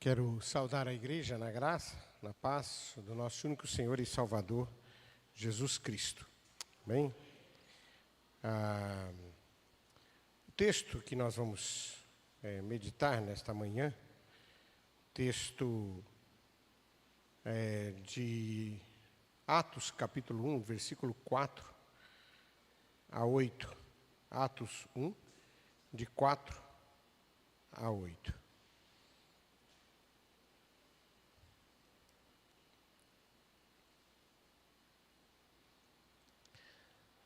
Quero saudar a igreja na graça, na paz do nosso único Senhor e Salvador, Jesus Cristo. Bem, o texto que nós vamos meditar nesta manhã, texto de Atos, capítulo 1, versículo 4 a 8. Atos 1, de 4 a 8.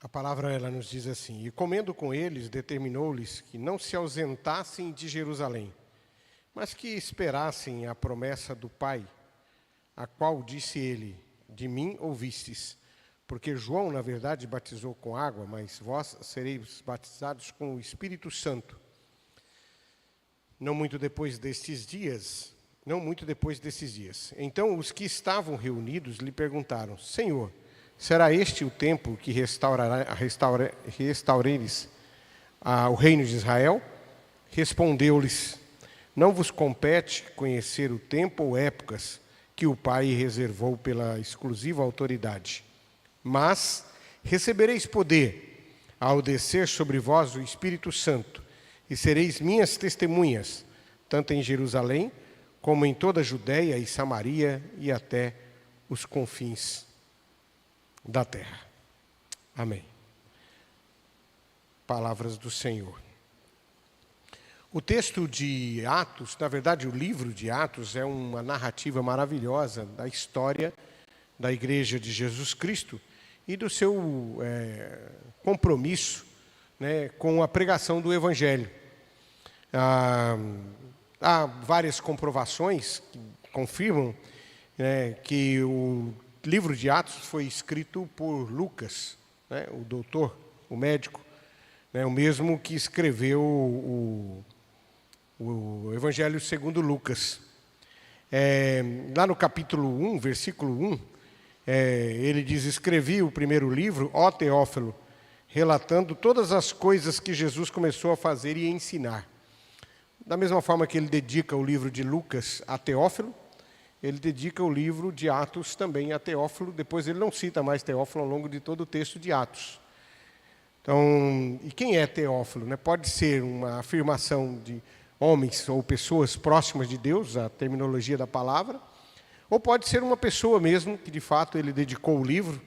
A palavra, ela nos diz assim: E comendo com eles, determinou-lhes que não se ausentassem de Jerusalém, mas que esperassem a promessa do Pai, a qual disse ele: De mim ouvistes. Porque João, na verdade, batizou com água, mas vós sereis batizados com o Espírito Santo. Não muito depois destes dias. Então os que estavam reunidos lhe perguntaram: Senhor, será este o tempo que restaureres o reino de Israel? Respondeu-lhes: Não vos compete conhecer o tempo ou épocas que o Pai reservou pela exclusiva autoridade. Mas recebereis poder ao descer sobre vós o Espírito Santo, e sereis minhas testemunhas, tanto em Jerusalém, como em toda a Judéia e Samaria e até os confins da terra. Amém. Palavras do Senhor. O texto de Atos, na verdade o livro de Atos, é uma narrativa maravilhosa da história da Igreja de Jesus Cristo e do seu compromisso, com a pregação do Evangelho. Há várias comprovações que confirmam que o livro de Atos foi escrito por Lucas, o doutor, o médico, o mesmo que escreveu o Evangelho segundo Lucas. Lá no capítulo 1, versículo 1, ele diz: Escrevi o primeiro livro, ó Teófilo, relatando todas as coisas que Jesus começou a fazer e ensinar. Da mesma forma que ele dedica o livro de Lucas a Teófilo, ele dedica o livro de Atos também a Teófilo. Depois ele não cita mais Teófilo ao longo de todo o texto de Atos. Então, e quem é Teófilo? Pode ser uma afirmação de homens ou pessoas próximas de Deus, a terminologia da palavra, ou pode ser uma pessoa mesmo, que de fato ele dedicou o livro.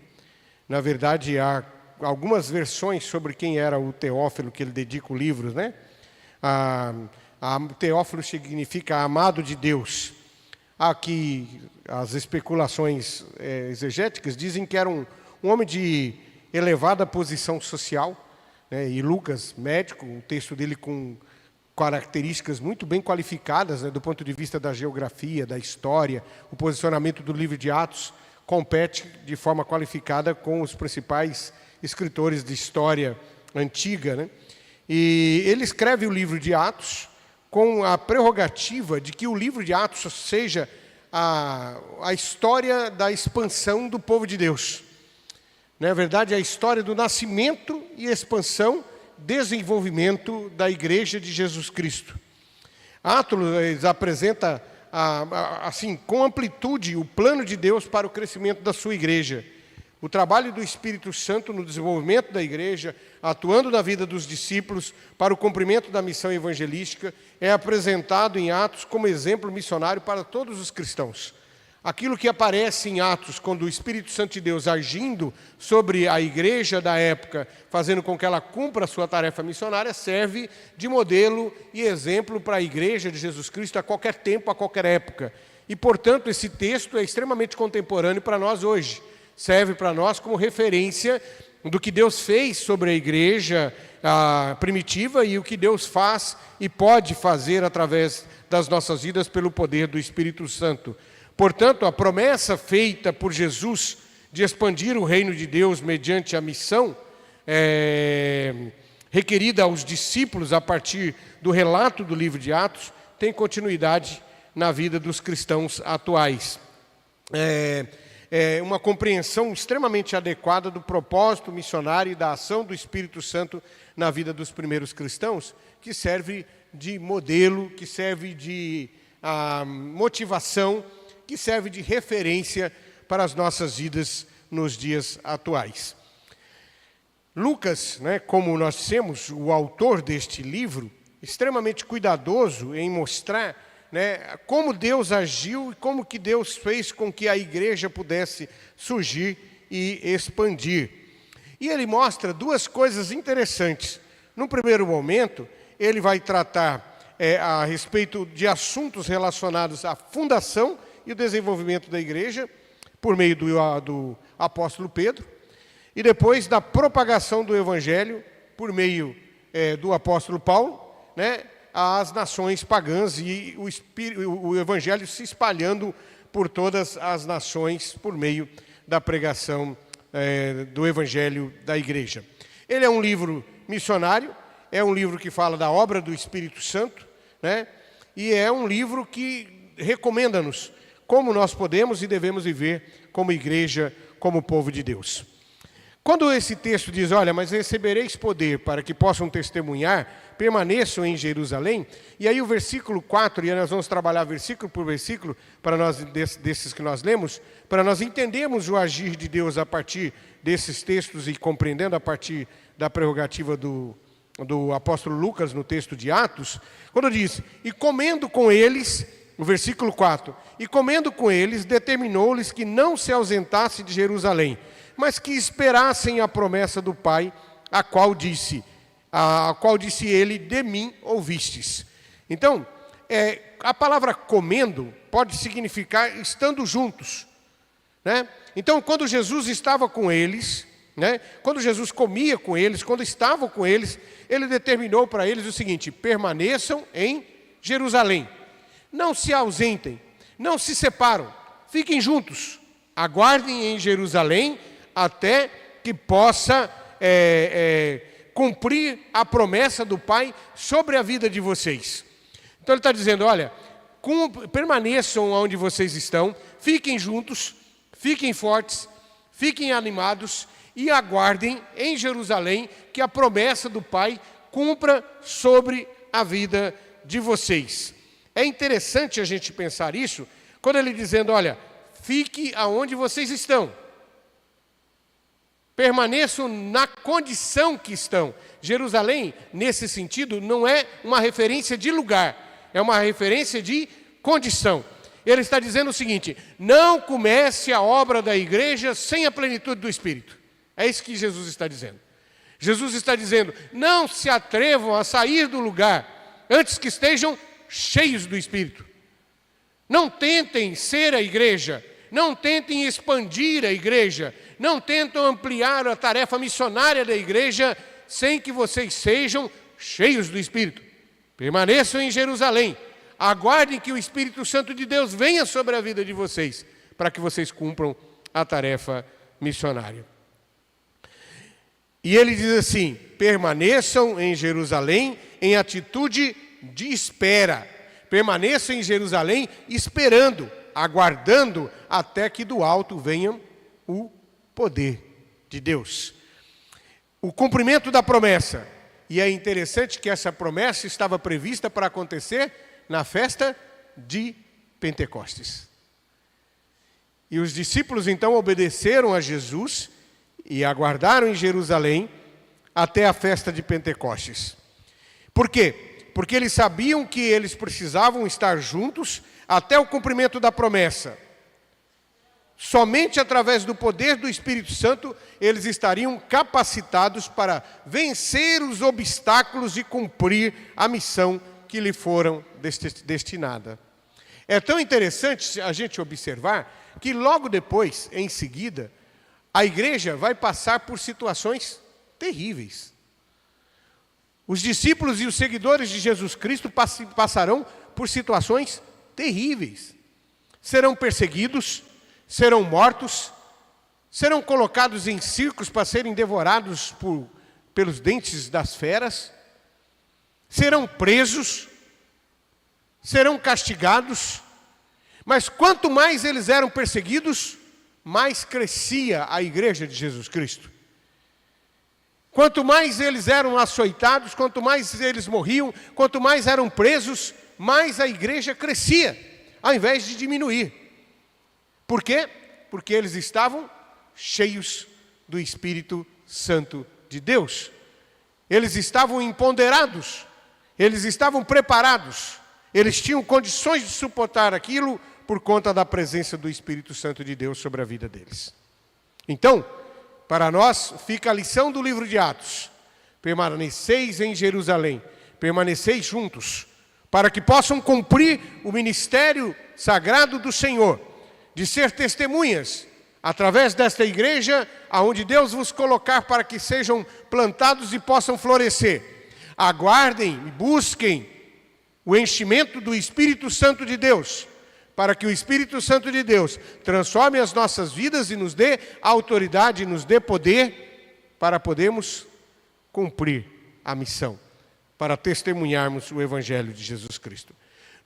Na verdade, há algumas versões sobre quem era o Teófilo que ele dedica o livro, Teófilo significa amado de Deus. Aqui as especulações exegéticas dizem que era um homem de elevada posição social, e Lucas, médico, um texto dele com características muito bem qualificadas, do ponto de vista da geografia, da história. O posicionamento do livro de Atos compete de forma qualificada com os principais escritores de história antiga. E ele escreve o livro de Atos com a prerrogativa de que o livro de Atos seja a história da expansão do povo de Deus. Na verdade, a história do nascimento e expansão, desenvolvimento da Igreja de Jesus Cristo. Atos apresenta, assim, com amplitude, o plano de Deus para o crescimento da sua Igreja. O trabalho do Espírito Santo no desenvolvimento da igreja, atuando na vida dos discípulos para o cumprimento da missão evangelística, é apresentado em Atos como exemplo missionário para todos os cristãos. Aquilo que aparece em Atos, quando o Espírito Santo de Deus agindo sobre a igreja da época, fazendo com que ela cumpra a sua tarefa missionária, serve de modelo e exemplo para a igreja de Jesus Cristo a qualquer tempo, a qualquer época. E, portanto, esse texto é extremamente contemporâneo para nós hoje. Serve para nós como referência do que Deus fez sobre a igreja primitiva e o que Deus faz e pode fazer através das nossas vidas pelo poder do Espírito Santo. Portanto, a promessa feita por Jesus de expandir o reino de Deus mediante a missão requerida aos discípulos a partir do relato do livro de Atos tem continuidade na vida dos cristãos atuais. Uma compreensão extremamente adequada do propósito missionário e da ação do Espírito Santo na vida dos primeiros cristãos, que serve de modelo, que serve de a motivação, que serve de referência para as nossas vidas nos dias atuais. Lucas, como nós dissemos, o autor deste livro, extremamente cuidadoso em mostrar como Deus agiu e como que Deus fez com que a igreja pudesse surgir e expandir. E ele mostra duas coisas interessantes. No primeiro momento, ele vai tratar a respeito de assuntos relacionados à fundação e o desenvolvimento da igreja, por meio do apóstolo Pedro, e depois da propagação do evangelho, por meio do apóstolo Paulo, às nações pagãs, e o evangelho se espalhando por todas as nações, por meio da pregação do evangelho da igreja. Ele é um livro missionário, é um livro que fala da obra do Espírito Santo, e é um livro que recomenda-nos como nós podemos e devemos viver como igreja, como povo de Deus. Quando esse texto diz, olha, mas recebereis poder para que possam testemunhar, permaneçam em Jerusalém, e aí o versículo 4, e nós vamos trabalhar versículo por versículo, para nós, desses que nós lemos, para nós entendermos o agir de Deus a partir desses textos e compreendendo a partir da prerrogativa do apóstolo Lucas no texto de Atos, quando diz, e comendo com eles, no versículo 4, e comendo com eles, determinou-lhes que não se ausentasse de Jerusalém, mas que esperassem a promessa do Pai, a qual disse ele, de mim ouvistes. Então, a palavra comendo pode significar estando juntos. Então, quando Jesus estava com eles, quando Jesus comia com eles, quando estava com eles, ele determinou para eles o seguinte, permaneçam em Jerusalém. Não se ausentem, não se separam, fiquem juntos, aguardem em Jerusalém até que possa cumprir a promessa do Pai sobre a vida de vocês. Então ele está dizendo, olha, permaneçam onde vocês estão, fiquem juntos, fiquem fortes, fiquem animados e aguardem em Jerusalém que a promessa do Pai cumpra sobre a vida de vocês. É interessante a gente pensar isso, quando ele dizendo, olha, fique aonde vocês estão. Permaneçam na condição que estão. Jerusalém, nesse sentido, não é uma referência de lugar, é uma referência de condição. Ele está dizendo o seguinte, não comece a obra da igreja sem a plenitude do Espírito. É isso que Jesus está dizendo. Jesus está dizendo, não se atrevam a sair do lugar, antes que estejam cheios do Espírito. Não tentem ser a igreja, não tentem expandir a igreja, não tentem ampliar a tarefa missionária da igreja sem que vocês sejam cheios do Espírito. Permaneçam em Jerusalém, aguardem que o Espírito Santo de Deus venha sobre a vida de vocês, para que vocês cumpram a tarefa missionária. E ele diz assim, permaneçam em Jerusalém em atitude de espera. Permaneçam em Jerusalém esperando, aguardando até que do alto venha o poder de Deus. O cumprimento da promessa. E é interessante que essa promessa estava prevista para acontecer na festa de Pentecostes. E os discípulos então obedeceram a Jesus e aguardaram em Jerusalém até a festa de Pentecostes. Por quê? Porque eles sabiam que eles precisavam estar juntos até o cumprimento da promessa. Somente através do poder do Espírito Santo eles estariam capacitados para vencer os obstáculos e cumprir a missão que lhe foram destinada. É tão interessante a gente observar que logo depois, em seguida, a igreja vai passar por situações terríveis. Os discípulos e os seguidores de Jesus Cristo passarão por situações terríveis. Serão perseguidos, serão mortos, serão colocados em circos para serem devorados pelos dentes das feras, serão presos, serão castigados, mas quanto mais eles eram perseguidos, mais crescia a igreja de Jesus Cristo. Quanto mais eles eram açoitados, quanto mais eles morriam, quanto mais eram presos, mais a igreja crescia, ao invés de diminuir. Por quê? Porque eles estavam cheios do Espírito Santo de Deus. Eles estavam empoderados, eles estavam preparados, eles tinham condições de suportar aquilo por conta da presença do Espírito Santo de Deus sobre a vida deles. Então, para nós fica a lição do livro de Atos: permaneceis em Jerusalém, permaneceis juntos, para que possam cumprir o ministério sagrado do Senhor, de ser testemunhas, através desta igreja, aonde Deus vos colocar para que sejam plantados e possam florescer. Aguardem e busquem o enchimento do Espírito Santo de Deus, para que o Espírito Santo de Deus transforme as nossas vidas e nos dê autoridade, nos dê poder, para podermos cumprir a missão, para testemunharmos o Evangelho de Jesus Cristo.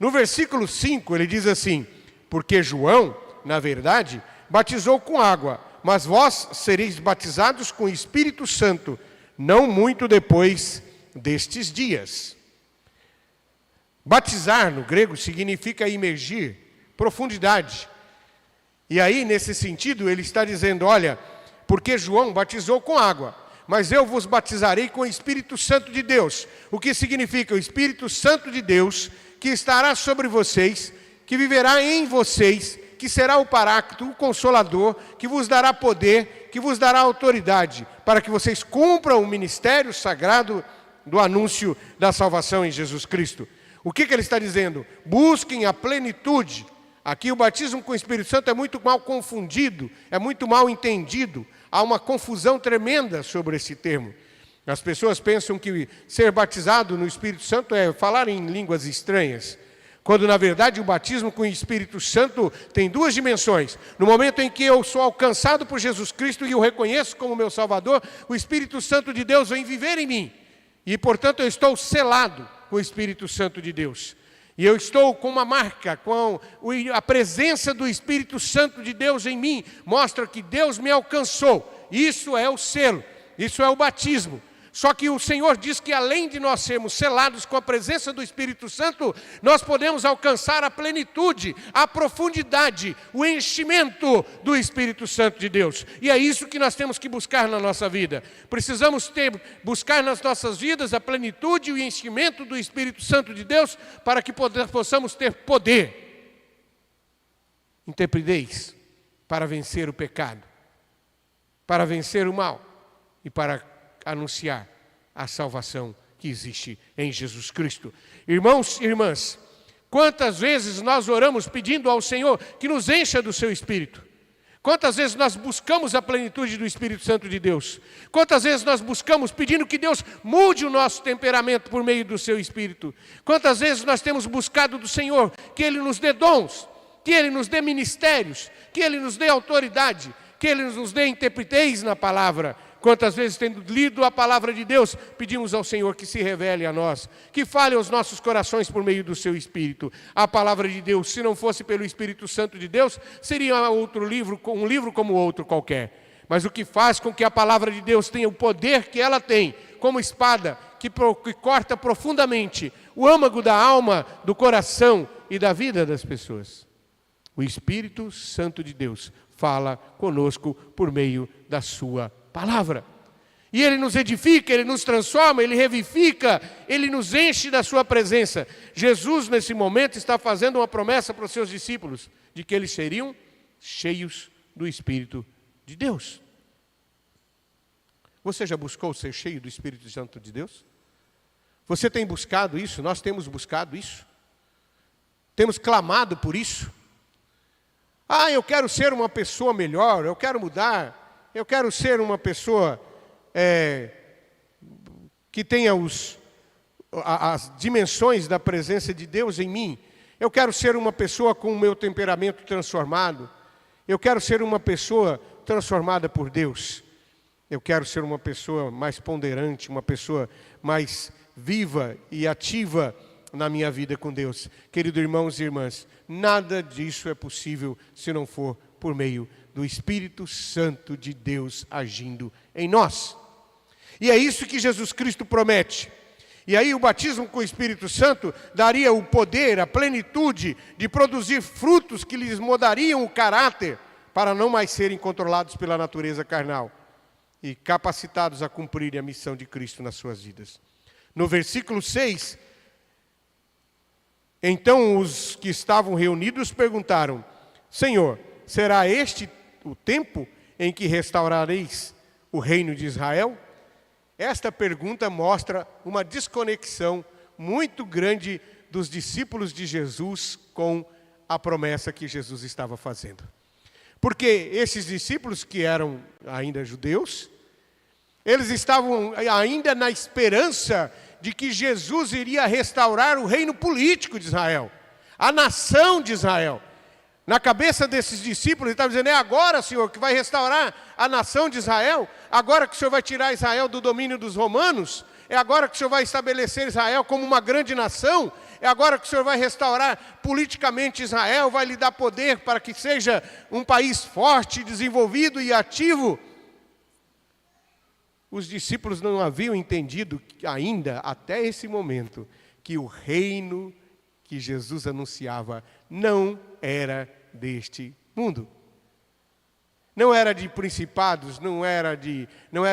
No versículo 5 ele diz assim: porque João, na verdade, batizou com água, mas vós sereis batizados com o Espírito Santo, não muito depois destes dias. Batizar no grego significa imergir, profundidade. E aí, nesse sentido, ele está dizendo: olha, porque João batizou com água, mas eu vos batizarei com o Espírito Santo de Deus. O que significa? O Espírito Santo de Deus, que estará sobre vocês, que viverá em vocês, que será o Paráclito, o Consolador, que vos dará poder, que vos dará autoridade, para que vocês cumpram o ministério sagrado do anúncio da salvação em Jesus Cristo. O que ele está dizendo? Busquem a plenitude. Aqui o batismo com o Espírito Santo é muito mal confundido, é muito mal entendido. Há uma confusão tremenda sobre esse termo. As pessoas pensam que ser batizado no Espírito Santo é falar em línguas estranhas, quando na verdade o batismo com o Espírito Santo tem duas dimensões. No momento em que eu sou alcançado por Jesus Cristo e o reconheço como meu Salvador, o Espírito Santo de Deus vem viver em mim. E portanto eu estou selado com o Espírito Santo de Deus. E eu estou com uma marca, com a presença do Espírito Santo de Deus em mim, mostra que Deus me alcançou. Isso é o selo, isso é o batismo. Só que o Senhor diz que além de nós sermos selados com a presença do Espírito Santo, nós podemos alcançar a plenitude, a profundidade, o enchimento do Espírito Santo de Deus. E é isso que nós temos que buscar na nossa vida. Precisamos buscar nas nossas vidas a plenitude e o enchimento do Espírito Santo de Deus, para que possamos ter poder, intrepidez, para vencer o pecado, para vencer o mal e para anunciar a salvação que existe em Jesus Cristo. Irmãos e irmãs, quantas vezes nós oramos pedindo ao Senhor que nos encha do seu Espírito? Quantas vezes nós buscamos a plenitude do Espírito Santo de Deus? Quantas vezes nós buscamos pedindo que Deus mude o nosso temperamento por meio do seu Espírito? Quantas vezes nós temos buscado do Senhor que Ele nos dê dons, que Ele nos dê ministérios, que Ele nos dê autoridade, que Ele nos dê intrepidez na palavra? Quantas vezes, tendo lido a palavra de Deus, pedimos ao Senhor que se revele a nós, que fale aos nossos corações por meio do seu Espírito. A palavra de Deus, se não fosse pelo Espírito Santo de Deus, seria um livro como outro qualquer. Mas o que faz com que a palavra de Deus tenha o poder que ela tem, como espada, que corta profundamente o âmago da alma, do coração e da vida das pessoas. O Espírito Santo de Deus fala conosco por meio da sua palavra. E Ele nos edifica, Ele nos transforma, Ele revivifica, Ele nos enche da sua presença. Jesus, nesse momento, está fazendo uma promessa para os seus discípulos, de que eles seriam cheios do Espírito de Deus. Você já buscou ser cheio do Espírito Santo de Deus? Você tem buscado isso? Nós temos buscado isso? Temos clamado por isso? Eu quero ser uma pessoa melhor, eu quero mudar. Eu quero ser uma pessoa que tenha as dimensões da presença de Deus em mim. Eu quero ser uma pessoa com o meu temperamento transformado. Eu quero ser uma pessoa transformada por Deus. Eu quero ser uma pessoa mais ponderante, uma pessoa mais viva e ativa na minha vida com Deus. Queridos irmãos e irmãs, nada disso é possível se não for por meio do Espírito Santo de Deus agindo em nós. E é isso que Jesus Cristo promete. E aí o batismo com o Espírito Santo daria o poder, a plenitude de produzir frutos que lhes mudariam o caráter para não mais serem controlados pela natureza carnal e capacitados a cumprirem a missão de Cristo nas suas vidas. No versículo 6, então os que estavam reunidos perguntaram: Senhor, será este o tempo em que restaurareis o reino de Israel? Esta pergunta mostra uma desconexão muito grande dos discípulos de Jesus com a promessa que Jesus estava fazendo. Porque esses discípulos, que eram ainda judeus, eles estavam ainda na esperança de que Jesus iria restaurar o reino político de Israel, a nação de Israel. Na cabeça desses discípulos, ele estava dizendo: é agora, Senhor, que vai restaurar a nação de Israel? Agora que o Senhor vai tirar Israel do domínio dos romanos? É agora que o Senhor vai estabelecer Israel como uma grande nação? É agora que o Senhor vai restaurar politicamente Israel, vai lhe dar poder para que seja um país forte, desenvolvido e ativo? Os discípulos não haviam entendido ainda, até esse momento, que o reino que Jesus anunciava não era deste mundo. Não era de principados, não era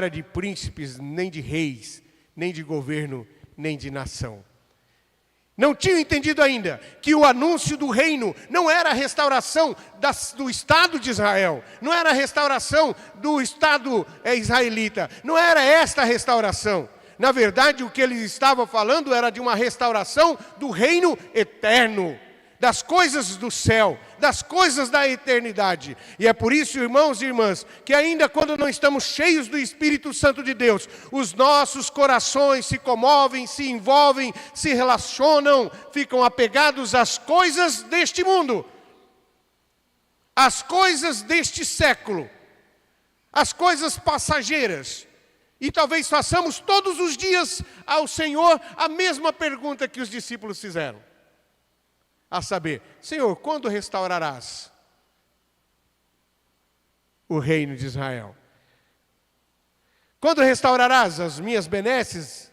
de príncipes, nem de reis, nem de governo, nem de nação. Não tinham entendido ainda que o anúncio do reino não era a restauração do Estado de Israel, não era a restauração do Estado israelita, não era esta a restauração. Na verdade, o que ele estava falando era de uma restauração do reino eterno, das coisas do céu, das coisas da eternidade. E é por isso, irmãos e irmãs, que ainda quando não estamos cheios do Espírito Santo de Deus, os nossos corações se comovem, se envolvem, se relacionam, ficam apegados às coisas deste mundo, às coisas deste século, às coisas passageiras. E talvez façamos todos os dias ao Senhor a mesma pergunta que os discípulos fizeram. A saber: Senhor, quando restaurarás o reino de Israel? Quando restaurarás as minhas benesses?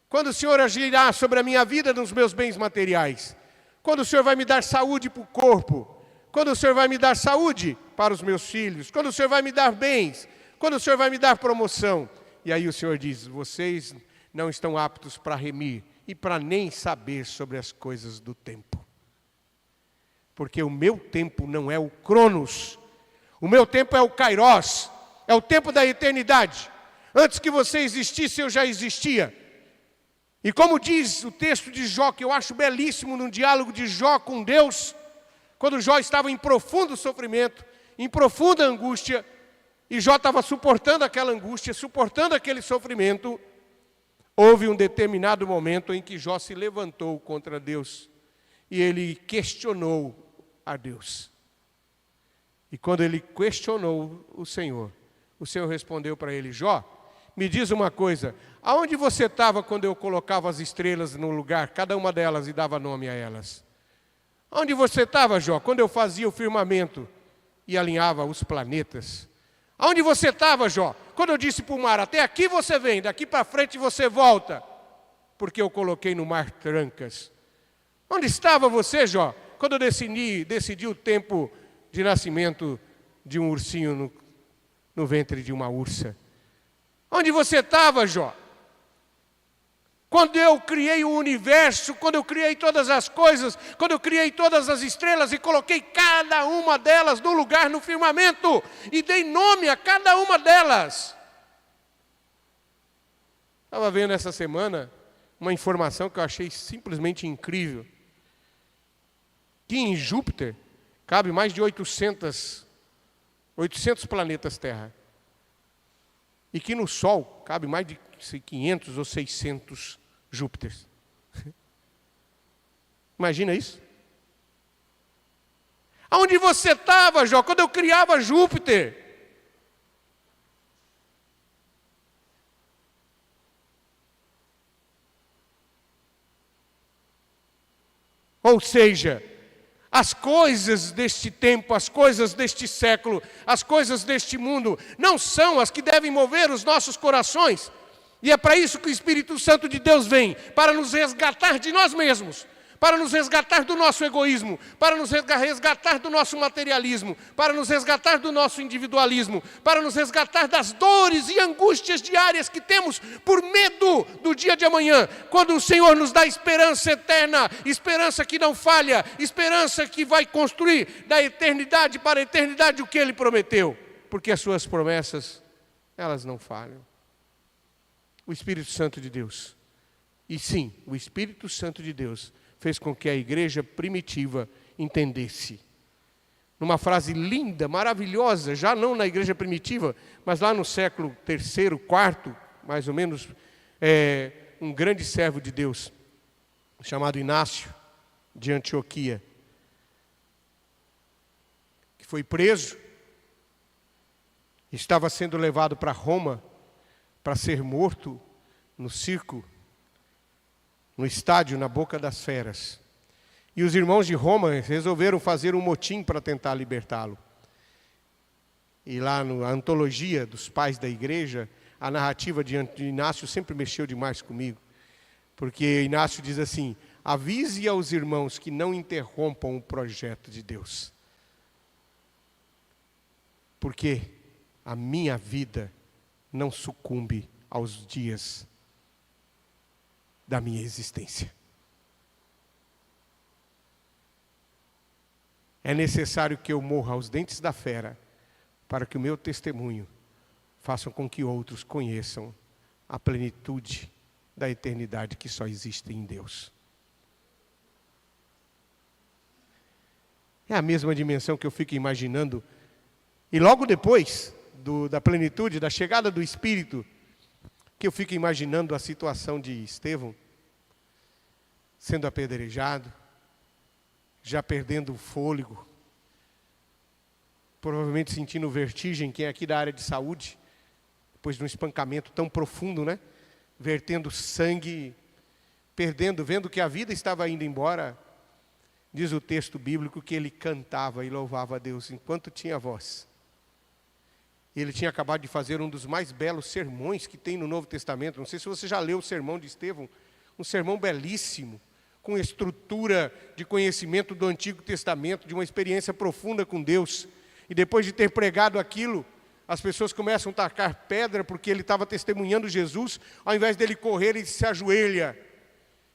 Quando o Senhor agirá sobre a minha vida nos meus bens materiais? Quando o Senhor vai me dar saúde para o corpo? Quando o Senhor vai me dar saúde para os meus filhos? Quando o Senhor vai me dar bens? Quando o Senhor vai me dar promoção? E aí o Senhor diz: vocês não estão aptos para remir e para nem saber sobre as coisas do tempo. Porque o meu tempo não é o Cronos, o meu tempo é o Kairos, é o tempo da eternidade. Antes que você existisse, eu já existia. E como diz o texto de Jó, que eu acho belíssimo, no diálogo de Jó com Deus, quando Jó estava em profundo sofrimento, em profunda angústia, e Jó estava suportando aquela angústia, suportando aquele sofrimento, houve um determinado momento em que Jó se levantou contra Deus, e ele questionou a Deus. E quando ele questionou o Senhor respondeu para ele: Jó, me diz uma coisa, aonde você estava quando eu colocava as estrelas no lugar, cada uma delas, e dava nome a elas? Onde você estava, Jó, quando eu fazia o firmamento e alinhava os planetas? Aonde você estava, Jó, quando eu disse para o mar: até aqui você vem, daqui para frente você volta, porque eu coloquei no mar trancas? Onde estava você, Jó, quando eu decidi o tempo de nascimento de um ursinho no ventre de uma ursa? Onde você estava, Jó? Quando eu criei o universo, quando eu criei todas as coisas, quando eu criei todas as estrelas e coloquei cada uma delas no lugar no firmamento e dei nome a cada uma delas. Estava vendo essa semana uma informação que eu achei simplesmente incrível. Que em Júpiter cabe mais de 800 planetas Terra. E que no Sol cabe mais de 500 ou 600 Júpiteres. Imagina isso? Aonde você estava, Jó, quando eu criava Júpiter? Ou seja, as coisas deste tempo, as coisas deste século, as coisas deste mundo, não são as que devem mover os nossos corações. E é para isso que o Espírito Santo de Deus vem, para nos resgatar de nós mesmos, para nos resgatar do nosso egoísmo, para nos resgatar do nosso materialismo, para nos resgatar do nosso individualismo, para nos resgatar das dores e angústias diárias que temos por medo do dia de amanhã, quando o Senhor nos dá esperança eterna, esperança que não falha, esperança que vai construir da eternidade para a eternidade o que Ele prometeu, porque as suas promessas, elas não falham. O Espírito Santo de Deus, e sim, o Espírito Santo de Deus, fez com que a igreja primitiva entendesse. Numa frase linda, maravilhosa, já não na igreja primitiva, mas lá no século III, IV, mais ou menos, um grande servo de Deus, chamado Inácio, de Antioquia, que foi preso, estava sendo levado para Roma, para ser morto no circo, no estádio, na boca das feras. E os irmãos de Roma resolveram fazer um motim para tentar libertá-lo. E lá na antologia dos pais da igreja, a narrativa de Inácio sempre mexeu demais comigo. Porque Inácio diz assim: avise aos irmãos que não interrompam o projeto de Deus. Porque a minha vida não sucumbe aos dias da minha existência. É necessário que eu morra aos dentes da fera, para que o meu testemunho faça com que outros conheçam a plenitude da eternidade que só existe em Deus. É a mesma dimensão que eu fico imaginando, e logo depois da plenitude, da chegada do Espírito, que eu fico imaginando a situação de Estevão, sendo apedrejado, já perdendo o fôlego, provavelmente sentindo vertigem, quem é aqui da área de saúde, depois de um espancamento tão profundo, né? Vertendo sangue, perdendo, vendo que a vida estava indo embora. Diz o texto bíblico que ele cantava e louvava a Deus enquanto tinha voz. Ele tinha acabado de fazer um dos mais belos sermões que tem no Novo Testamento. Não sei se você já leu o sermão de Estevão, um sermão belíssimo, com estrutura de conhecimento do Antigo Testamento, de uma experiência profunda com Deus. E depois de ter pregado aquilo, as pessoas começam a tacar pedra, porque ele estava testemunhando Jesus. Ao invés dele correr, ele se ajoelha.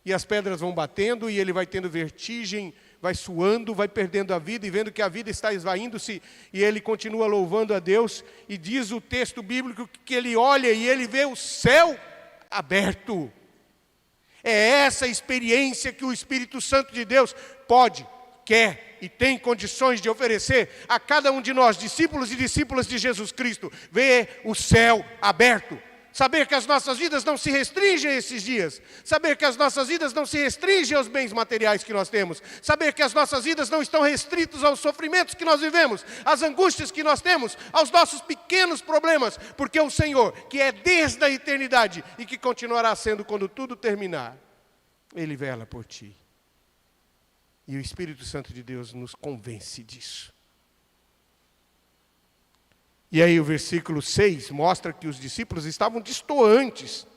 E as pedras vão batendo, e ele vai tendo vertigem, vai suando, vai perdendo a vida, e vendo que a vida está esvaindo-se, e ele continua louvando a Deus. E diz o texto bíblico que ele olha e ele vê o céu aberto. É essa experiência que o Espírito Santo de Deus pode, quer e tem condições de oferecer a cada um de nós, discípulos e discípulas de Jesus Cristo. Ver o céu aberto. Saber que as nossas vidas não se restringem a esses dias. Saber que as nossas vidas não se restringem aos bens materiais que nós temos. Saber que as nossas vidas não estão restritas aos sofrimentos que nós vivemos, às angústias que nós temos, aos nossos pequenos problemas. Porque o Senhor, que é desde a eternidade e que continuará sendo quando tudo terminar, Ele vela por ti. E o Espírito Santo de Deus nos convence disso. E aí o versículo 6 mostra que os discípulos estavam distantes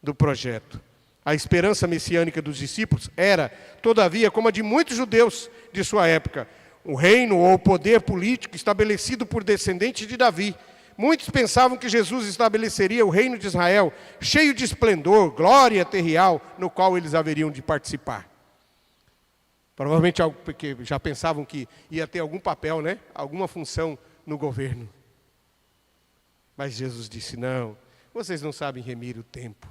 do projeto. A esperança messiânica dos discípulos era, todavia, como a de muitos judeus de sua época, o reino ou o poder político estabelecido por descendentes de Davi. Muitos pensavam que Jesus estabeleceria o reino de Israel, cheio de esplendor, glória terrenal, no qual eles haveriam de participar. Provavelmente porque já pensavam que ia ter algum papel, né? Alguma função no governo. Mas Jesus disse: não, vocês não sabem remir o tempo.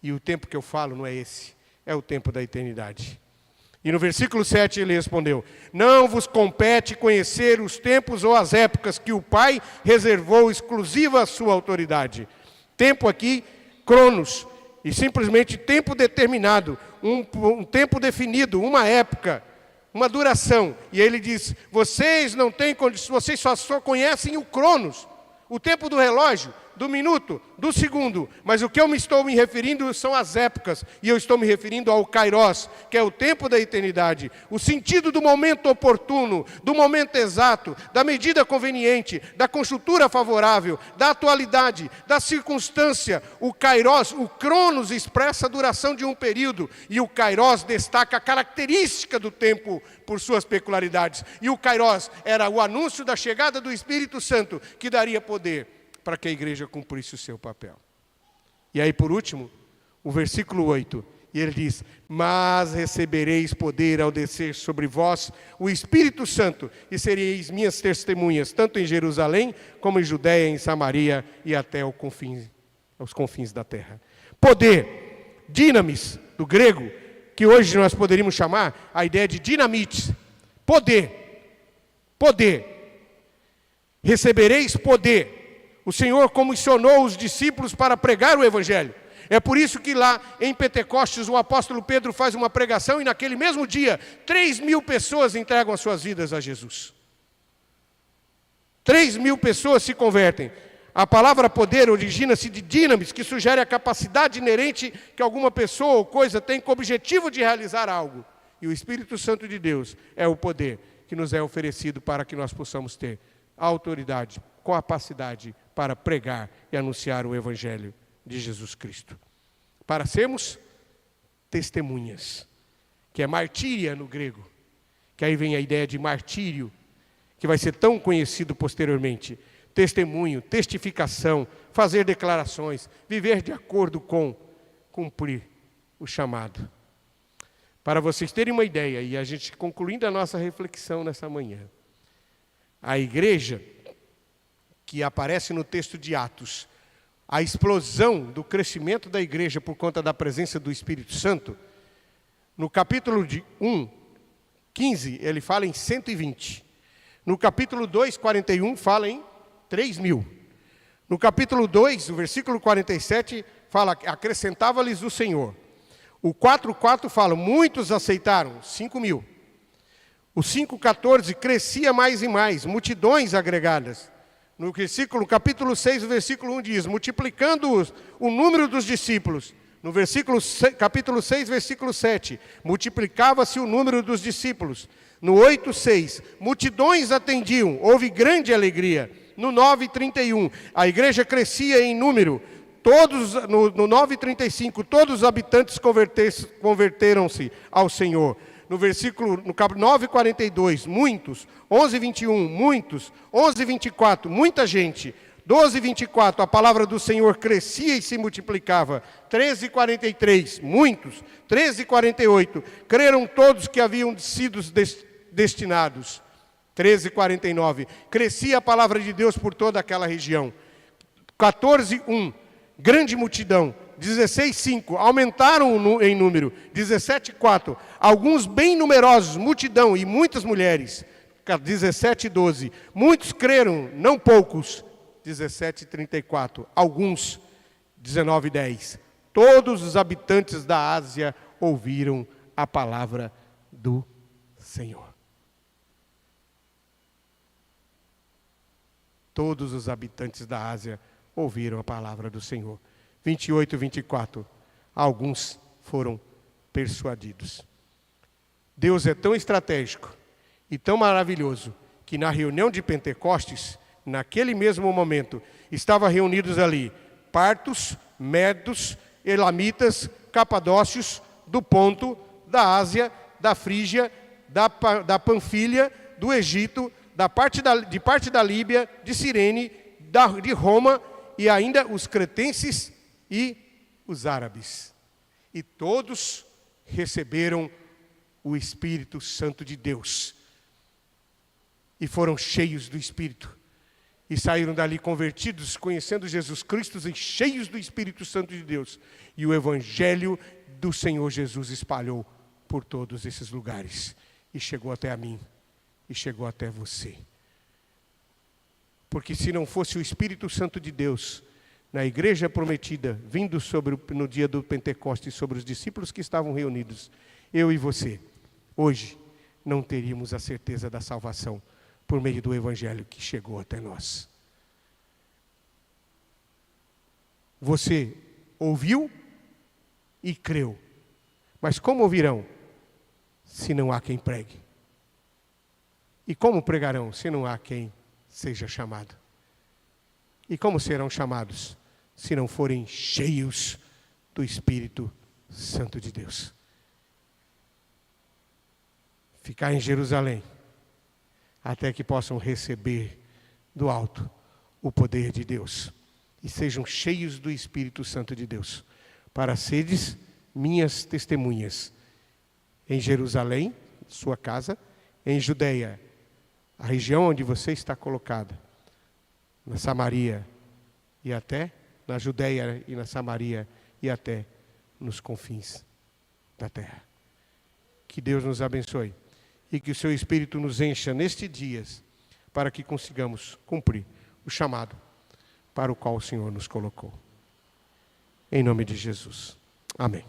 E o tempo que eu falo não é esse, é o tempo da eternidade. E no versículo 7 ele respondeu: não vos compete conhecer os tempos ou as épocas que o Pai reservou exclusiva à sua autoridade. Tempo aqui, cronos, e simplesmente tempo determinado, um tempo definido, uma época, uma duração. E ele diz: vocês não têm condição, vocês só conhecem o cronos, o tempo do relógio, do minuto, do segundo, mas o que eu estou me referindo são as épocas, e eu estou me referindo ao Kairos, que é o tempo da eternidade, o sentido do momento oportuno, do momento exato, da medida conveniente, da conjuntura favorável, da atualidade, da circunstância. O Kairos, o Cronos expressa a duração de um período, e o Kairos destaca a característica do tempo por suas peculiaridades. E o Kairos era o anúncio da chegada do Espírito Santo, que daria poder para que a igreja cumprisse o seu papel. E aí, por último, o versículo 8, e ele diz: mas recebereis poder ao descer sobre vós o Espírito Santo, e sereis minhas testemunhas, tanto em Jerusalém, como em Judeia, em Samaria, e até aos confins da terra. Poder, dinamis, do grego, que hoje nós poderíamos chamar a ideia de dinamite. Poder. Recebereis poder. O Senhor comissionou os discípulos para pregar o Evangelho. É por isso que lá em Pentecostes o apóstolo Pedro faz uma pregação e naquele mesmo dia 3.000 pessoas entregam as suas vidas a Jesus. 3.000 pessoas se convertem. A palavra poder origina-se de dinamis, que sugere a capacidade inerente que alguma pessoa ou coisa tem com o objetivo de realizar algo. E o Espírito Santo de Deus é o poder que nos é oferecido para que nós possamos ter a autoridade, capacidade para pregar e anunciar o Evangelho de Jesus Cristo. Para sermos testemunhas, que é martíria no grego, que aí vem a ideia de martírio, que vai ser tão conhecido posteriormente. Testemunho, testificação, fazer declarações, viver de acordo com, cumprir o chamado. Para vocês terem uma ideia, e a gente concluindo a nossa reflexão nessa manhã, a igreja que aparece no texto de Atos, a explosão do crescimento da igreja por conta da presença do Espírito Santo, no capítulo 1, 15, ele fala em 120. No capítulo 2, 41, fala em 3.000. No capítulo 2, o versículo 47, fala: acrescentava-lhes o Senhor. O 4:4 fala: muitos aceitaram, 5.000. O 5:14, crescia mais e mais, multidões agregadas. No capítulo 6, o versículo 1 diz: multiplicando o número dos discípulos. No capítulo 6, versículo 7, multiplicava-se o número dos discípulos. No 8:6, multidões atendiam, houve grande alegria. No 9:31, a igreja crescia em número. No 9:35, todos os habitantes converteram-se ao Senhor. No 9:42, muitos. 11:21, muitos. 11:24, muita gente. 12:24, a palavra do Senhor crescia e se multiplicava. 13:43, muitos. 13:48, creram todos que haviam sido destinados. 13:49, crescia a palavra de Deus por toda aquela região. 14:1, grande multidão. 16:5, aumentaram em número. 17:4, alguns bem numerosos, multidão e muitas mulheres. 17:12, muitos creram, não poucos. 17:34, alguns. 19:10, todos os habitantes da Ásia ouviram a palavra do Senhor. Todos os habitantes da Ásia ouviram a palavra do Senhor. 28:24, alguns foram persuadidos. Deus é tão estratégico e tão maravilhoso que na reunião de Pentecostes, naquele mesmo momento, estavam reunidos ali partos, medos, elamitas, capadócios, do Ponto, da Ásia, da Frígia, da Panfilha, do Egito, de parte da Líbia, de Cirene, de Roma, e ainda os cretenses e os árabes. E todos receberam o Espírito Santo de Deus. E foram cheios do Espírito. E saíram dali convertidos, conhecendo Jesus Cristo e cheios do Espírito Santo de Deus. E o Evangelho do Senhor Jesus espalhou por todos esses lugares. E chegou até a mim. E chegou até você. Porque se não fosse o Espírito Santo de Deus, na igreja prometida, vindo no dia do Pentecostes, sobre os discípulos que estavam reunidos, eu e você, hoje, não teríamos a certeza da salvação, por meio do Evangelho que chegou até nós. Você ouviu e creu. Mas como ouvirão, se não há quem pregue? E como pregarão, se não há quem seja chamado? E como serão chamados, se não forem cheios do Espírito Santo de Deus? Ficar em Jerusalém, até que possam receber do alto o poder de Deus e sejam cheios do Espírito Santo de Deus, para seres minhas testemunhas em Jerusalém, sua casa, em Judeia, a região onde você está colocada, na Samaria e até na Judeia e na Samaria e até nos confins da terra. Que Deus nos abençoe e que o seu Espírito nos encha nestes dias para que consigamos cumprir o chamado para o qual o Senhor nos colocou. Em nome de Jesus. Amém.